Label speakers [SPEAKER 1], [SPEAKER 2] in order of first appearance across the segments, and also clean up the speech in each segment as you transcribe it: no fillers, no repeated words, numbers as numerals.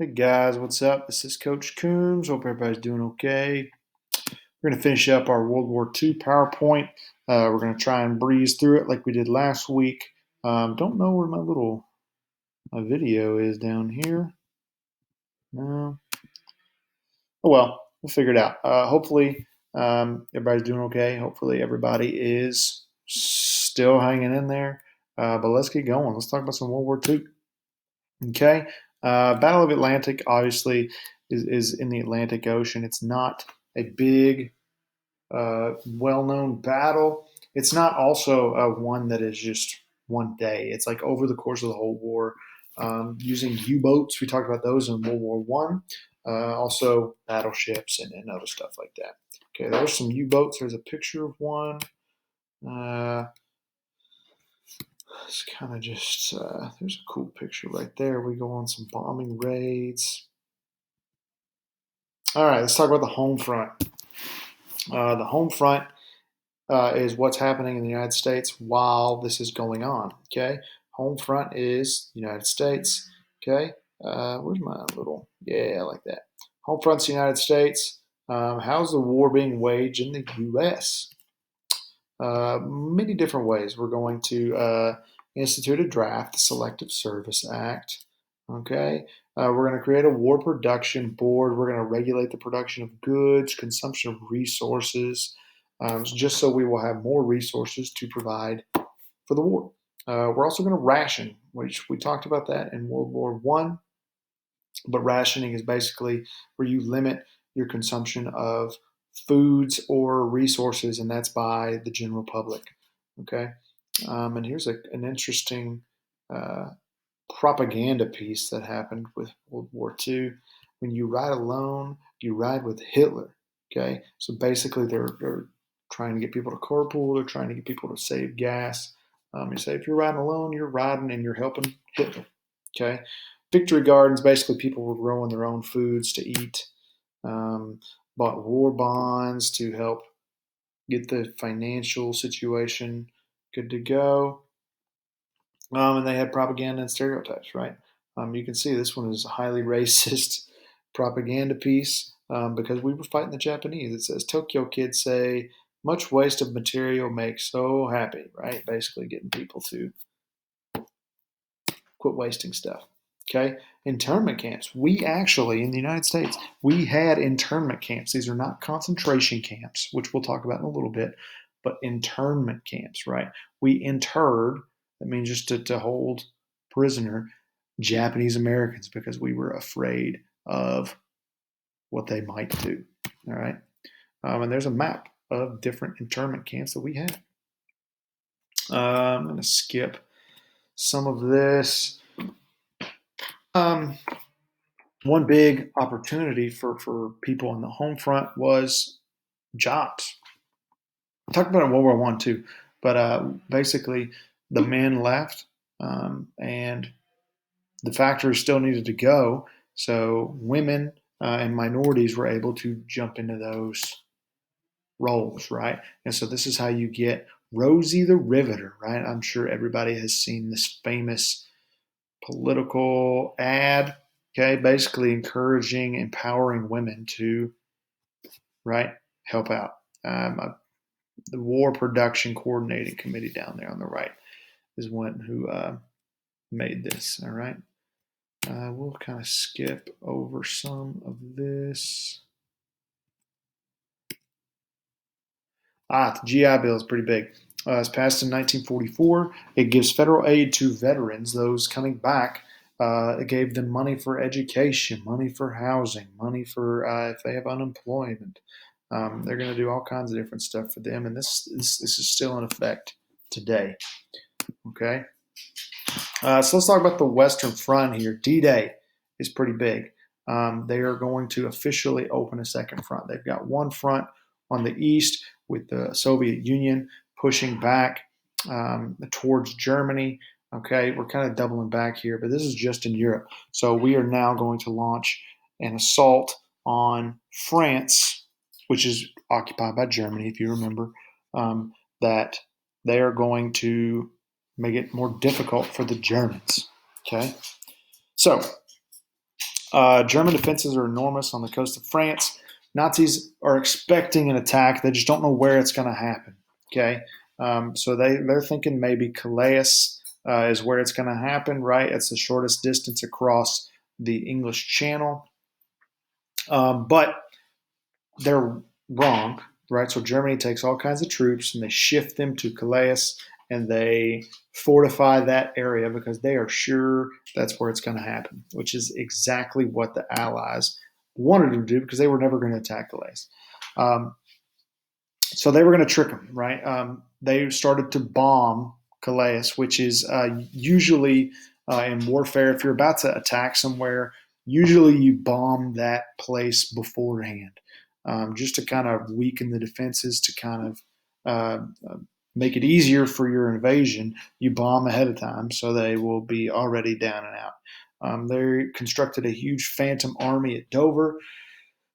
[SPEAKER 1] Hey guys, what's up? This is Coach Coombs. Hope everybody's doing okay. We're going to finish up our World War II PowerPoint. We're going to try and breeze through it like we did last week. Don't know where my video is down here. No. Oh well, we'll figure it out. Hopefully, everybody's doing okay. Hopefully, everybody is still hanging in there. But let's get going. Let's talk about some World War II. Okay. Battle of Atlantic obviously is in the Atlantic Ocean. It's not a big, well-known battle. It's not also one that is just one day. It's like over the course of the whole war, using U-boats. We talked about those in World War One. Also battleships and other stuff like that. Okay, there's some U-boats. There's a picture of one. Uh, It's kind of just, there's a cool picture right there. We go on some bombing raids. All right, let's talk about the home front. The home front is what's happening in the United States while this is going on. Okay, home front is United States. Okay, where's my little, yeah, like that. Home front's the United States. How's the war being waged in the U.S.? Many different ways. We're going to institute a draft, the Selective Service Act. Okay, we're going to create a war production board. We're going to regulate the production of goods, consumption of resources, just so we will have more resources to provide for the war. We're also going to ration, which we talked about that in World War One. But rationing is basically where you limit your consumption of foods or resources, and that's by the general public. Okay, and here's an interesting propaganda piece that happened with World War II. When you ride alone, you ride with Hitler. Okay, so basically they're trying to get people to carpool. They're trying to get people to save gas. You say if you're riding alone, you're riding and you're helping Hitler. Okay, victory gardens, basically people were growing their own foods to eat. Bought war bonds to help get the financial situation good to go. And they had propaganda and stereotypes, right? You can see this one is a highly racist propaganda piece because we were fighting the Japanese. It says Tokyo kids say much waste of material makes so happy, right? Basically getting people to quit wasting stuff. Okay, internment camps. We actually, in the United States, we had internment camps. These are not concentration camps, which we'll talk about in a little bit, but internment camps, right? We interred, that means just to hold prisoner Japanese Americans because we were afraid of what they might do. All right. And there's a map of different internment camps that we had. I'm going to skip some of this. One big opportunity for people on the home front was jobs. I talked about it in World War One too, but basically the men left, and the factory still needed to go. So women and minorities were able to jump into those roles, right? And so this is how you get Rosie the Riveter, right? I'm sure everybody has seen this famous political ad, okay, basically encouraging, empowering women to, right, help out. The War Production Coordinating Committee down there on the right is one who made this, all right. We'll kind of skip over some of this. The GI Bill is pretty big. It's passed in 1944. It gives federal aid to veterans, those coming back. It gave them money for education, money for housing, money for if they have unemployment. They're going to do all kinds of different stuff for them, and this is still in effect today. Okay, so let's talk about the Western Front here. D-Day is pretty big. They are going to officially open a second front. They've got one front on the east with the Soviet Union pushing back towards Germany. Okay, we're kind of doubling back here, but this is just in Europe. So we are now going to launch an assault on France, which is occupied by Germany, if you remember, that they are going to make it more difficult for the Germans. Okay, so German defenses are enormous on the coast of France. Nazis are expecting an attack. They just don't know where it's going to happen. Okay, so they're thinking maybe Calais is where it's going to happen. Right, it's the shortest distance across the English Channel, but they're wrong. Right, so Germany takes all kinds of troops and they shift them to Calais and they fortify that area because they are sure that's where it's going to happen, which is exactly what the Allies wanted to do because they were never going to attack Calais. So they were going to trick them, right? They started to bomb Calais, which is usually in warfare, if you're about to attack somewhere, usually you bomb that place beforehand, just to kind of weaken the defenses, to kind of make it easier for your invasion. You bomb ahead of time so they will be already down and out. They constructed a huge phantom army at Dover.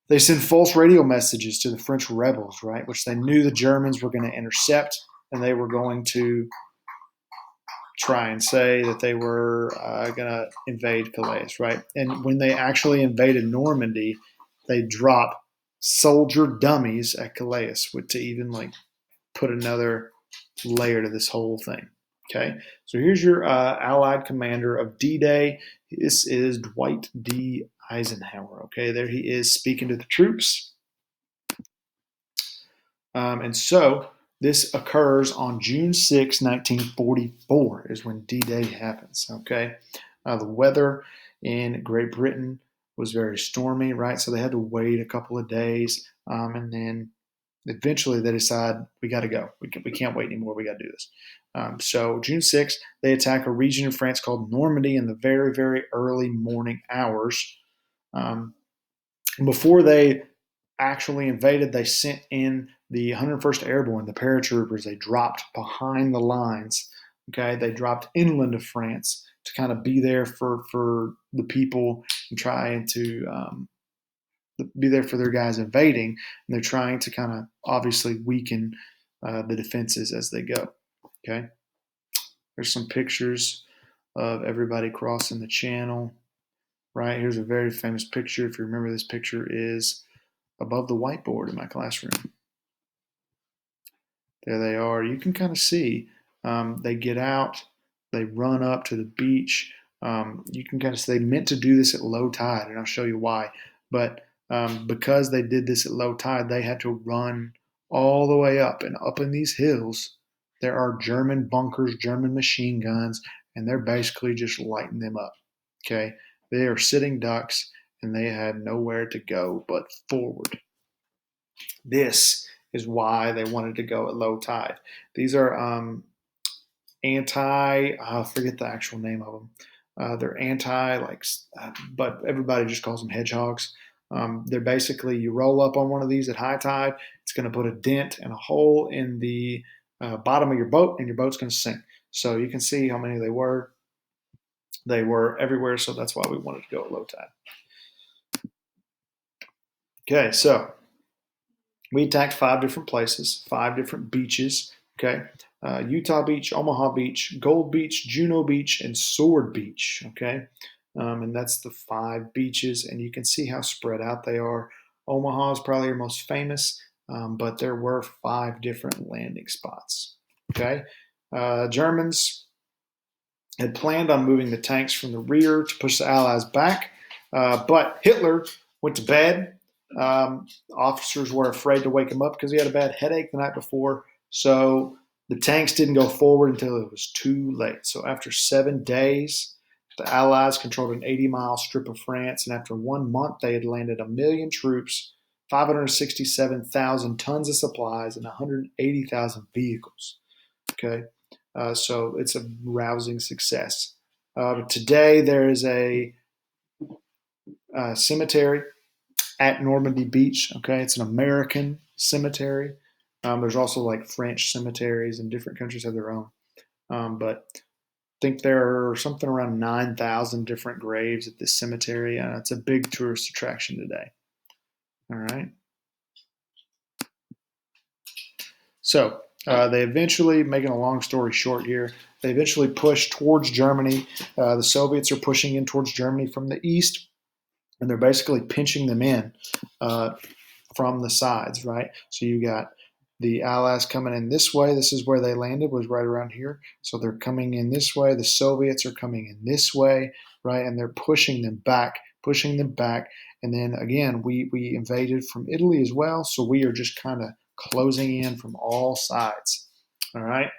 [SPEAKER 1] They sent false radio messages to the French rebels, right, which they knew the Germans were going to intercept, and they were going to try and say that they were going to invade Calais, right? And when they actually invaded Normandy, they dropped soldier dummies at Calais to even like put another layer to this whole thing. Okay, so here's your Allied commander of D-Day. This is Dwight D. Eisenhower. Okay, there he is speaking to the troops. And so this occurs on June 6, 1944, is when D-Day happens. Okay, the weather in Great Britain was very stormy, right? So they had to wait a couple of days, and then eventually they decide we got to go. We can't wait anymore. We got to do this. So June 6th, they attack a region in France called Normandy in the very, very early morning hours. Before they actually invaded, they sent in the 101st Airborne, the paratroopers. They dropped behind the lines. Okay, they dropped inland of France to kind of be there for the people and trying to be there for their guys invading. And they're trying to kind of obviously weaken the defenses as they go. Okay, there's some pictures of everybody crossing the channel. Right, here's a very famous picture. If you remember, this picture is above the whiteboard in my classroom. There they are. You can kind of see they get out, they run up to the beach. You can kind of see they meant to do this at low tide, and I'll show you why. But because they did this at low tide, they had to run all the way up. And up in these hills, there are German bunkers, German machine guns, and they're basically just lighting them up. Okay, they are sitting ducks, and they had nowhere to go but forward. This is why they wanted to go at low tide. These are I forget the actual name of them. They're but everybody just calls them hedgehogs. They're basically, you roll up on one of these at high tide, it's going to put a dent and a hole in the bottom of your boat, and your boat's going to sink. So you can see how many they were. They were everywhere, so that's why we wanted to go at low tide. Okay, so we attacked 5 different places, 5 different beaches. Okay, Utah Beach, Omaha Beach, Gold Beach, Juno Beach, and Sword Beach. Okay, and that's the 5 beaches, and you can see how spread out they are. Omaha is probably your most famous, but there were 5 different landing spots. Okay, Germans had planned on moving the tanks from the rear to push the Allies back, but Hitler went to bed. Officers were afraid to wake him up because he had a bad headache the night before. So the tanks didn't go forward until it was too late. So after 7 days, the Allies controlled an 80-mile strip of France, and after 1 month, they had landed 1 million troops, 567,000 tons of supplies, and 180,000 vehicles. Okay, so it's a rousing success. Today, there is a cemetery at Normandy Beach. Okay, it's an American cemetery. There's also like French cemeteries, and different countries have their own. But I think there are something around 9,000 different graves at this cemetery, and it's a big tourist attraction today. All right. So they eventually, making a long story short here, they eventually push towards Germany. The Soviets are pushing in towards Germany from the east. and they're basically pinching them in from the sides, right? So you got the Allies coming in this way. This is where they landed, was right around here. So they're coming in this way. The Soviets are coming in this way, right? And they're pushing them back, pushing them back. And then again, we invaded from Italy as well. So we are just kind of closing in from all sides. All right.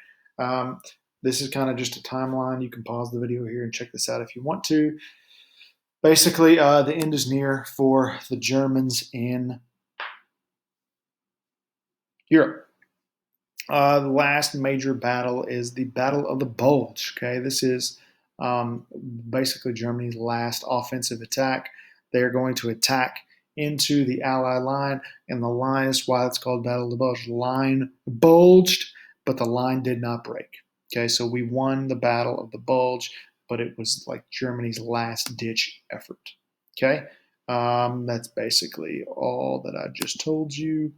[SPEAKER 1] This is kind of just a timeline. You can pause the video here and check this out if you want to. Basically, the end is near for the Germans in Europe. The last major battle is the Battle of the Bulge. Okay, this is basically Germany's last offensive attack. They're going to attack into the Allied line, and the line is why it's called Battle of the Bulge. The line bulged, but the line did not break. Okay, so we won the Battle of the Bulge, but it was like Germany's last ditch effort. Okay, that's basically all that I just told you.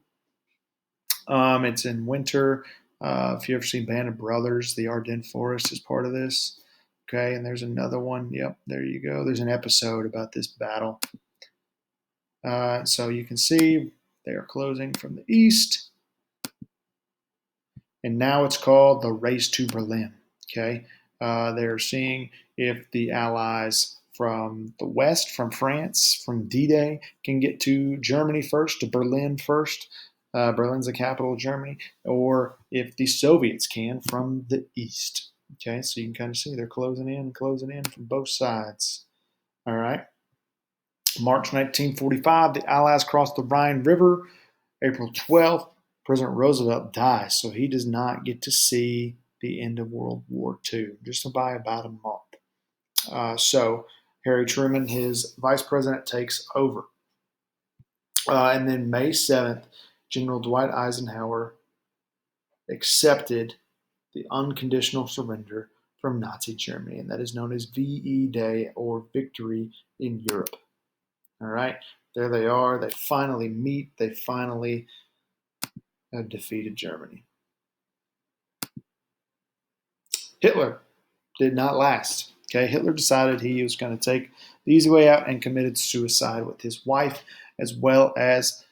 [SPEAKER 1] It's in winter. If you ever seen Band of Brothers, the Ardennes Forest is part of this. Okay, and there's another one. Yep, there you go. There's an episode about this battle. So you can see they are closing from the east, and now it's called the Race to Berlin. Okay, they're seeing if the Allies from the west, from France, from D-Day, can get to Germany first, to Berlin first. Berlin's the capital of Germany, or if the Soviets can from the east. Okay, so you can kind of see they're closing in from both sides. All right. March 1945, the Allies crossed the Rhine River. April 12th, President Roosevelt dies, so he does not get to see the end of World War II, just by about a month. So Harry Truman, his vice president, takes over. And then May 7th, General Dwight Eisenhower accepted the unconditional surrender from Nazi Germany, and that is known as VE Day, or Victory in Europe. All right, there they are. They finally meet. They finally have defeated Germany. Hitler did not last. Okay, Hitler decided he was going to take the easy way out and committed suicide with his wife as well as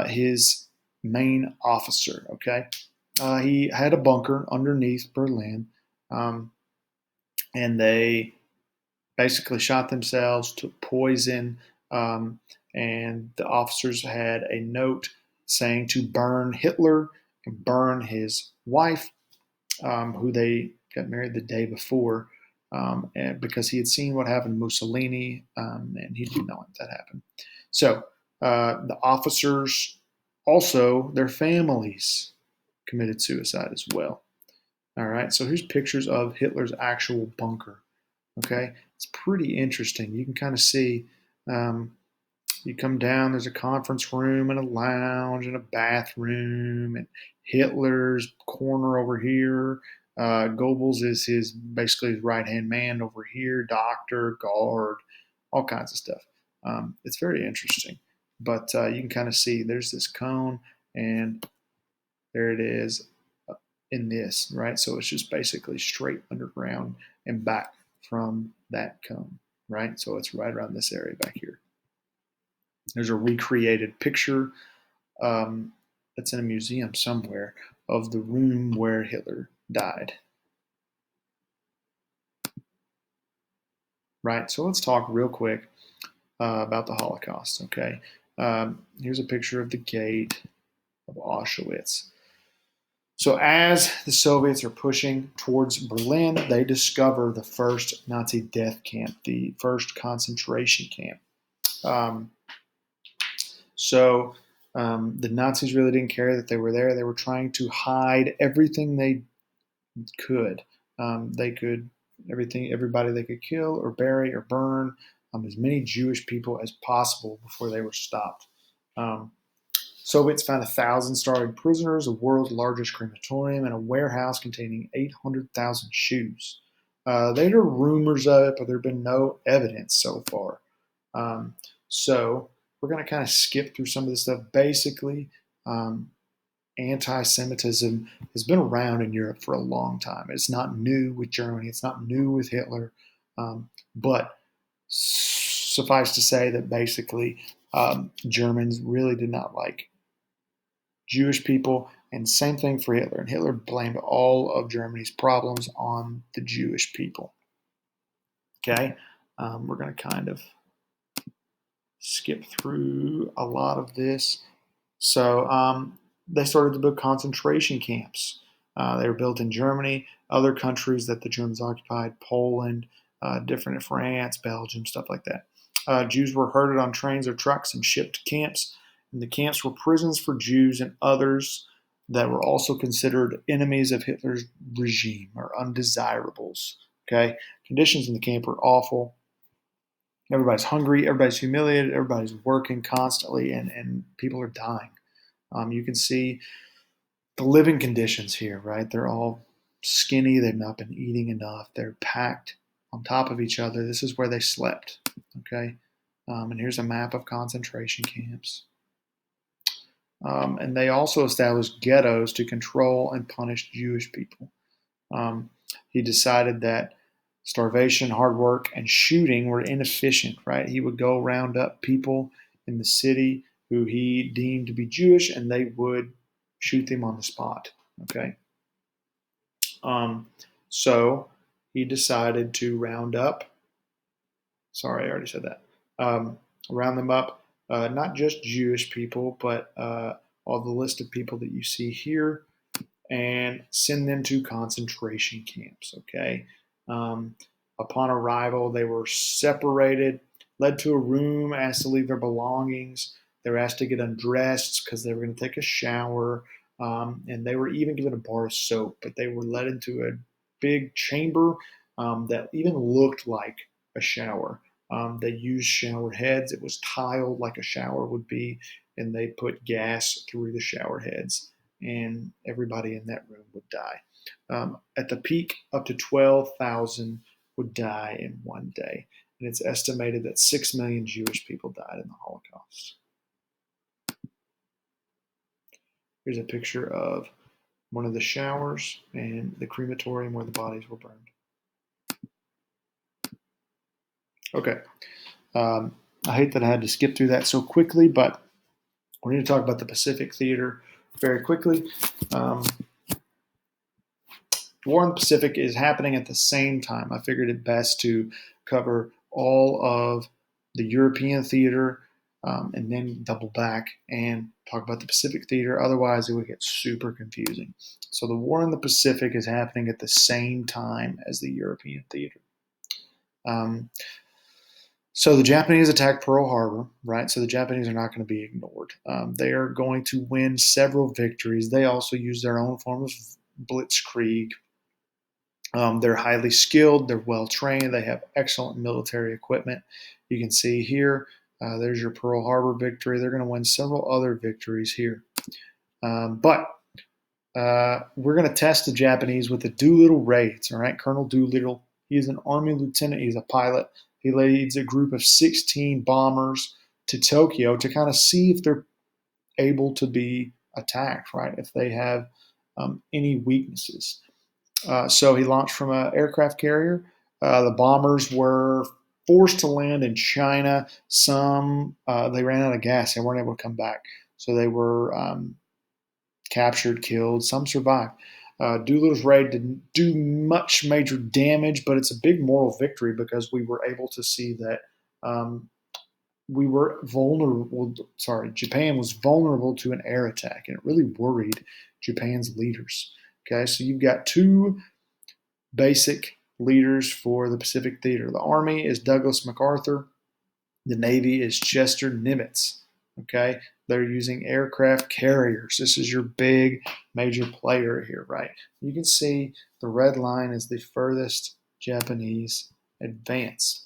[SPEAKER 1] his main officer. Okay, he had a bunker underneath Berlin, and they basically shot themselves, took poison, and the officers had a note saying to burn Hitler and burn his wife, who they got married the day before, and because he had seen what happened to Mussolini, and he didn't want that happen. So the officers, also their families, committed suicide as well. All right, so here's pictures of Hitler's actual bunker. Okay, it's pretty interesting. You can kind of see. You come down, there's a conference room and a lounge and a bathroom, and Hitler's corner over here. Goebbels is his basically his right hand man over here, doctor, guard, all kinds of stuff. It's very interesting, but you can kind of see there's this cone, and there it is in this, right? So it's just basically straight underground and back from that cone, right? So it's right around this area back here. There's a recreated picture that's in a museum somewhere of the room where Hitler died. Right, so let's talk real quick about the Holocaust, okay? Here's a picture of the gate of Auschwitz. So as the Soviets are pushing towards Berlin, they discover the first Nazi death camp, the first concentration camp. So the Nazis really didn't care that they were there. They were trying to hide everything they could. Everybody they could kill or bury or burn, as many Jewish people as possible before they were stopped. Soviets found 1,000 starving prisoners, the world's largest crematorium, and a warehouse containing 800,000 shoes. There are rumors of it, but there have been no evidence so far. So we're going to kind of skip through some of this stuff. Basically, anti-Semitism has been around in Europe for a long time. It's not new with Germany. It's not new with Hitler. But suffice to say that basically Germans really did not like Jewish people, and same thing for Hitler. And Hitler blamed all of Germany's problems on the Jewish people. Okay, we're going to kind of skip through a lot of this. So they started to build concentration camps. They were built in Germany, other countries that the Germans occupied, Poland, different in France, Belgium, stuff like that. Jews were herded on trains or trucks and shipped to camps. And the camps were prisons for Jews and others that were also considered enemies of Hitler's regime or undesirables. Okay, conditions in the camp were awful. Everybody's hungry, everybody's humiliated, everybody's working constantly, and people are dying. You can see the living conditions here, right? They're all skinny, they've not been eating enough, they're packed on top of each other. This is where they slept, okay? And here's a map of concentration camps. And they also established ghettos to control and punish Jewish people. He decided that starvation, hard work, and shooting were inefficient, right? He would go round up people in the city who he deemed to be Jewish, and they would shoot them on the spot, okay? So he decided to round up, sorry, I already said that, round them up, not just Jewish people, but all the list of people that you see here, and send them to concentration camps, okay? Upon arrival, they were separated, led to a room, asked to leave their belongings. They were asked to get undressed because they were going to take a shower, and they were even given a bar of soap, but they were led into a big chamber that even looked like a shower. They used shower heads. It was tiled like a shower would be, and they put gas through the shower heads, and everybody in that room would die. At the peak, up to 12,000 would die in one day, and it's estimated that 6 million Jewish people died in the Holocaust. Here's a picture of one of the showers and the crematorium where the bodies were burned. Okay. I hate that I had to skip through that so quickly, but we need to talk about the Pacific Theater very quickly. War in the Pacific is happening at the same time. I figured it best to cover all of the European theater and then double back and talk about the Pacific Theater. Otherwise, it would get super confusing. So the war in the Pacific is happening at the same time as the European theater. So the Japanese attacked Pearl Harbor, right? So the Japanese are not going to be ignored. They are going to win several victories. They also use their own form of blitzkrieg. They're highly skilled. They're well trained. They have excellent military equipment. You can see here, there's your Pearl Harbor victory. They're going to win several other victories here. But we're going to test the Japanese with the Doolittle raids, all right? Colonel Doolittle, he is an Army lieutenant. He's a pilot. He leads a group of 16 bombers to Tokyo to kind of see if they're able to be attacked, right? If they have any weaknesses. So he launched from an aircraft carrier. The bombers were forced to land in China. Some they ran out of gas. They weren't able to come back. So they were captured, killed. Some survived. Doolittle's raid didn't do much major damage, but it's a big moral victory because we were able to see that we were vulnerable. Sorry, Japan was vulnerable to an air attack, and it really worried Japan's leaders. Okay, so you've got two basic leaders for the Pacific Theater. The Army is Douglas MacArthur. The Navy is Chester Nimitz. Okay, they're using aircraft carriers. This is your big major player here, right? You can see the red line is the furthest Japanese advance.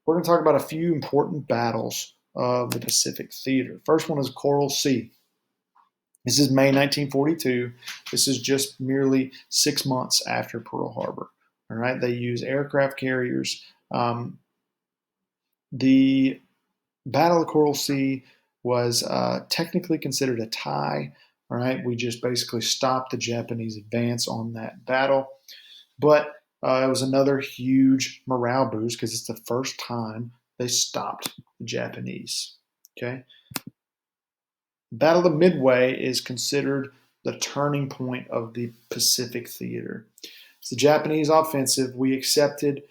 [SPEAKER 1] We're going to talk about a few important battles of the Pacific Theater. First one is Coral Sea. This is May 1942. This is just merely 6 months after Pearl Harbor. All right, they use aircraft carriers. The Battle of Coral Sea was technically considered a tie. All right, we just basically stopped the Japanese advance on that battle. But it was another huge morale boost because it's the first time they stopped the Japanese. Okay. Battle of Midway is considered the turning point of the Pacific theater. It's the Japanese offensive. We intercepted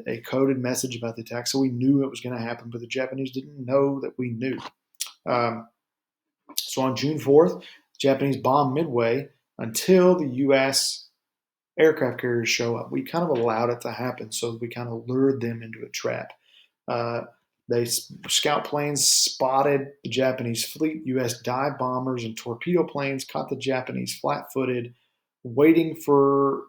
[SPEAKER 1] a coded message about the attack, so we knew it was going to happen, but the Japanese didn't know that we knew. So on June 4th, the Japanese bombed Midway until the U.S. aircraft carriers show up. We kind of allowed it to happen, so we kind of lured them into a trap. Scout planes spotted the Japanese fleet. U.S. dive bombers and torpedo planes caught the Japanese flat-footed, waiting for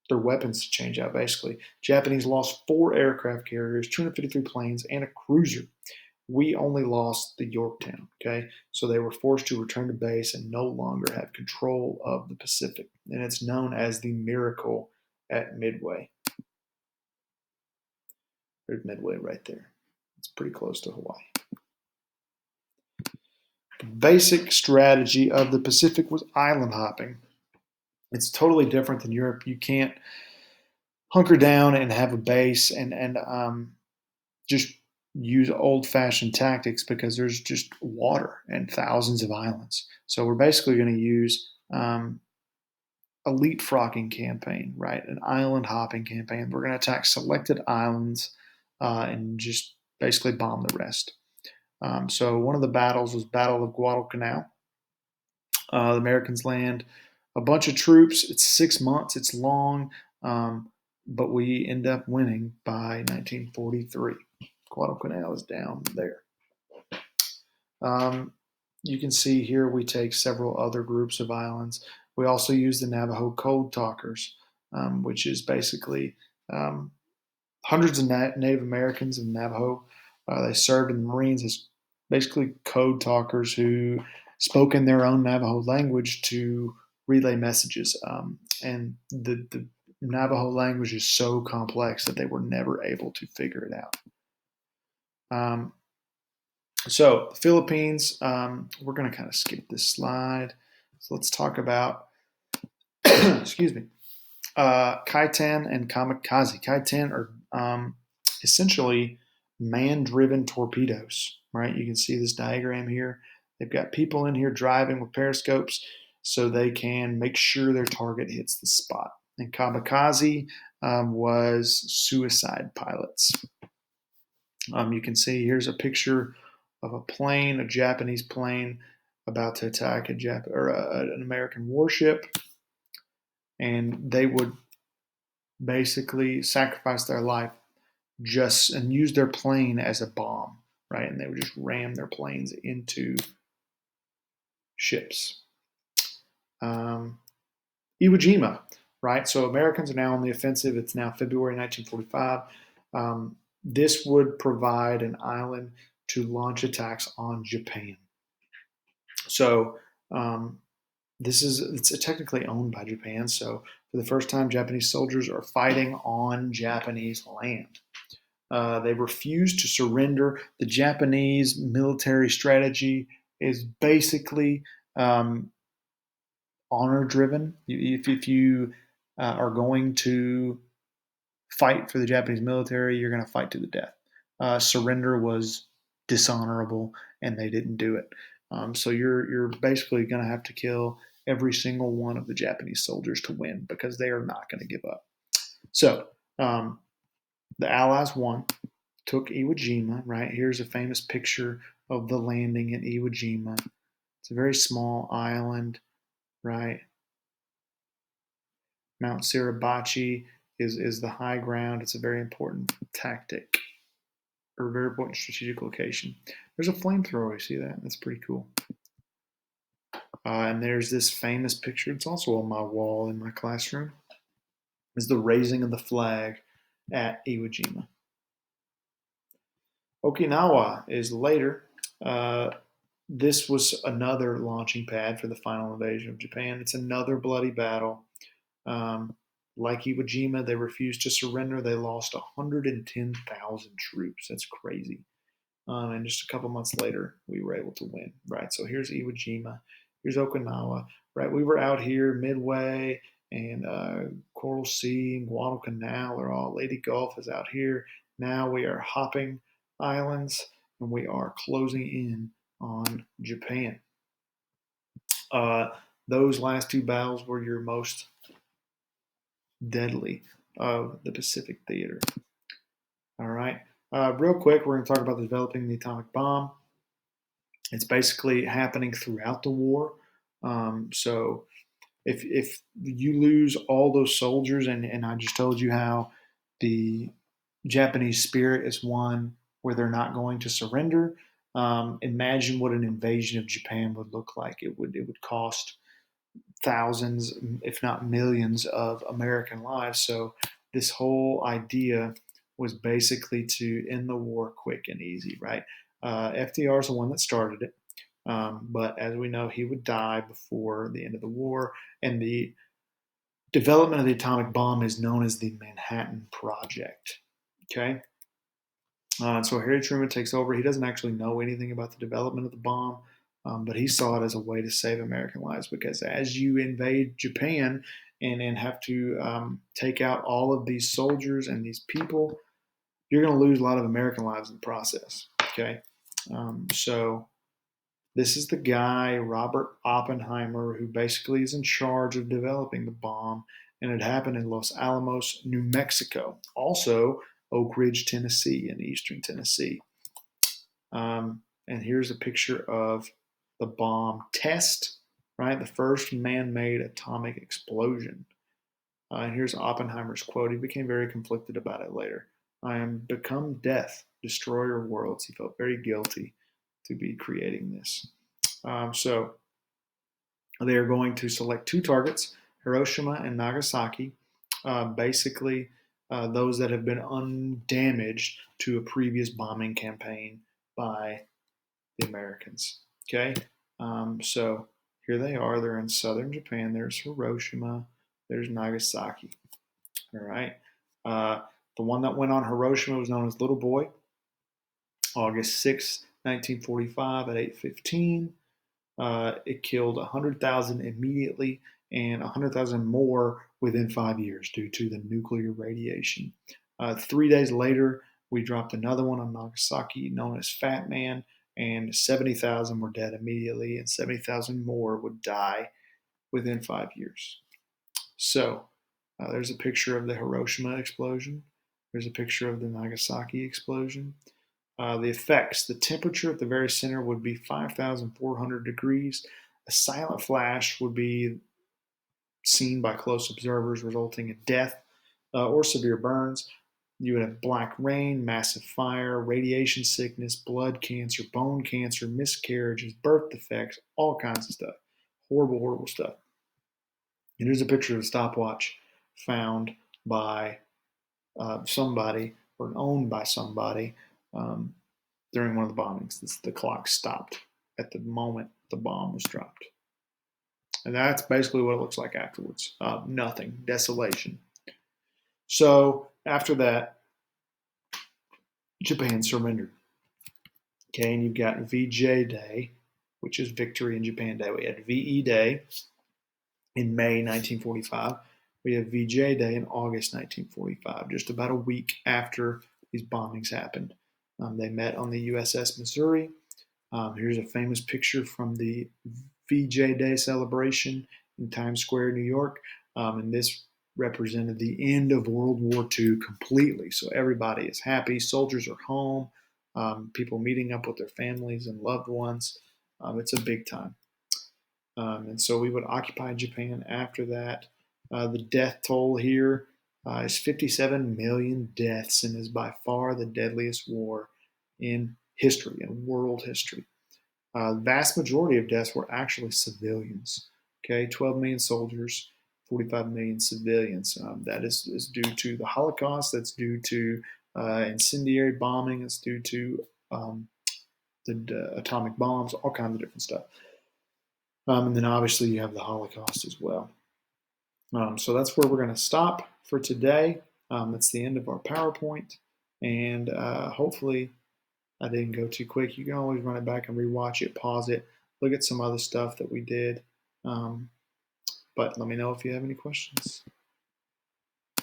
[SPEAKER 1] their weapons to change out, basically. Japanese lost 4 aircraft carriers, 253 planes, and a cruiser. We only lost the Yorktown, okay? So they were forced to return to base and no longer have control of the Pacific. And it's known as the Miracle at Midway. There's Midway right there. It's pretty close to Hawaii. The basic strategy of the Pacific was island hopping. It's totally different than Europe. You can't hunker down and have a base and just use old-fashioned tactics because there's just water and thousands of islands. So we're basically going to use a leapfrogging campaign, right? An island hopping campaign. We're going to attack selected islands and just basically bomb the rest. So one of the battles was Battle of Guadalcanal. The Americans land a bunch of troops. It's 6 months. It's long, but we end up winning by 1943. Guadalcanal is down there. You can see here we take several other groups of islands. We also use the Navajo Code Talkers, which is basically hundreds of Native Americans and Navajo. They served in the Marines as basically code talkers who spoke in their own Navajo language to relay messages. And the Navajo language is so complex that they were never able to figure it out. So the Philippines, we're going to kind of skip this slide. So let's talk about, excuse me, Kaitan and Kamikaze. Kaitan are essentially man-driven torpedoes, right? You can see this diagram here. They've got people in here driving with periscopes so they can make sure their target hits the spot. And Kamikaze was suicide pilots. You can see here's a picture of a plane, a Japanese plane, about to attack an American warship, and they would basically sacrifice their life and use their plane as a bomb, right? And they would just ram their planes into ships. Iwo Jima, right? So Americans are now on the offensive. It's now February 1945. This would provide an island to launch attacks on Japan. So it's technically owned by Japan. So for the first time, Japanese soldiers are fighting on Japanese land. They refuse to surrender. The Japanese military strategy is basically honor-driven. If you are going to fight for the Japanese military, you're going to fight to the death. Surrender was dishonorable, and they didn't do it. So you're basically going to have to kill every single one of the Japanese soldiers to win because they are not going to give up. So the Allies won, took Iwo Jima, right? Here's a famous picture of the landing at Iwo Jima. It's a very small island, right? Mount Suribachi is the high ground. It's a very important tactic or a very important strategic location. There's a flamethrower. You see that? That's pretty cool. And there's this famous picture. It's also on my wall in my classroom. Is the raising of the flag at Iwo Jima. Okinawa is later. This was another launching pad for the final invasion of Japan. It's another bloody battle. Like Iwo Jima, they refused to surrender. They lost 110,000 troops. That's crazy. And just a couple months later, we were able to win, right? So here's Iwo Jima. Here's Okinawa, right? We were out here Midway and Coral Sea and Guadalcanal are all, Leyte Gulf is out here. Now we are hopping islands and we are closing in on Japan. Those last two battles were your most deadly of the Pacific theater. All right. Real quick, we're going to talk about developing the atomic bomb. It's basically happening throughout the war. So if you lose all those soldiers, and I just told you how the Japanese spirit is one where they're not going to surrender. Imagine what an invasion of Japan would look like. It would cost thousands, if not millions, of American lives. So this whole idea was basically to end the war quick and easy, right? FDR is the one that started it, but as we know, he would die before the end of the war, and the development of the atomic bomb is known as the Manhattan Project. Okay, so Harry Truman takes over. He doesn't actually know anything about the development of the bomb, but he saw it as a way to save American lives, because as you invade Japan and have to take out all of these soldiers and these people, you're going to lose a lot of American lives in the process. Okay, so this is the guy, Robert Oppenheimer, who basically is in charge of developing the bomb, and it happened in Los Alamos, New Mexico. Also, Oak Ridge, Tennessee, in eastern Tennessee. And here's a picture of the bomb test, right? The first man-made atomic explosion. And here's Oppenheimer's quote. He became very conflicted about it later. I am become death, destroyer of worlds. He felt very guilty to be creating this. So they are going to select two targets, Hiroshima and Nagasaki, basically those that have been undamaged to a previous bombing campaign by the Americans. Okay, so here they are. They're in southern Japan. There's Hiroshima. There's Nagasaki. All right. The one that went on Hiroshima was known as Little Boy. August 6, 1945 at 8:15. It killed 100,000 immediately and 100,000 more within 5 years due to the nuclear radiation. 3 days later, we dropped another one on Nagasaki known as Fat Man, and 70,000 were dead immediately, and 70,000 more would die within 5 years. So there's a picture of the Hiroshima explosion. There's a picture of the Nagasaki explosion. The effects, the temperature at the very center would be 5,400 degrees. A silent flash would be seen by close observers, resulting in death or severe burns. You would have black rain, massive fire, radiation sickness, blood cancer, bone cancer, miscarriages, birth defects, all kinds of stuff. Horrible, horrible stuff. And here's a picture of a stopwatch found by somebody or owned by somebody during one of the bombings. The clock stopped at the moment the bomb was dropped. And that's basically what it looks like afterwards. Nothing, desolation. So after that, Japan surrendered. Okay, and you've got VJ Day, which is Victory in Japan Day. We had VE Day in May 1945. We have VJ Day in August 1945, just about a week after these bombings happened. They met on the USS Missouri. Here's a famous picture from the VJ Day celebration in Times Square, New York. And this represented the end of World War II completely. So everybody is happy. Soldiers are home. People meeting up with their families and loved ones. It's a big time. And so we would occupy Japan after that. The death toll here is 57 million deaths, and is by far the deadliest war in history, in world history. The vast majority of deaths were actually civilians. Okay, 12 million soldiers, 45 million civilians. That is due to the Holocaust. That's due to incendiary bombing. It's due to the atomic bombs, all kinds of different stuff. And then obviously you have the Holocaust as well. So that's where we're going to stop for today. That's the end of our PowerPoint. And hopefully I didn't go too quick. You can always run it back and rewatch it, pause it, look at some other stuff that we did. But let me know if you have any questions.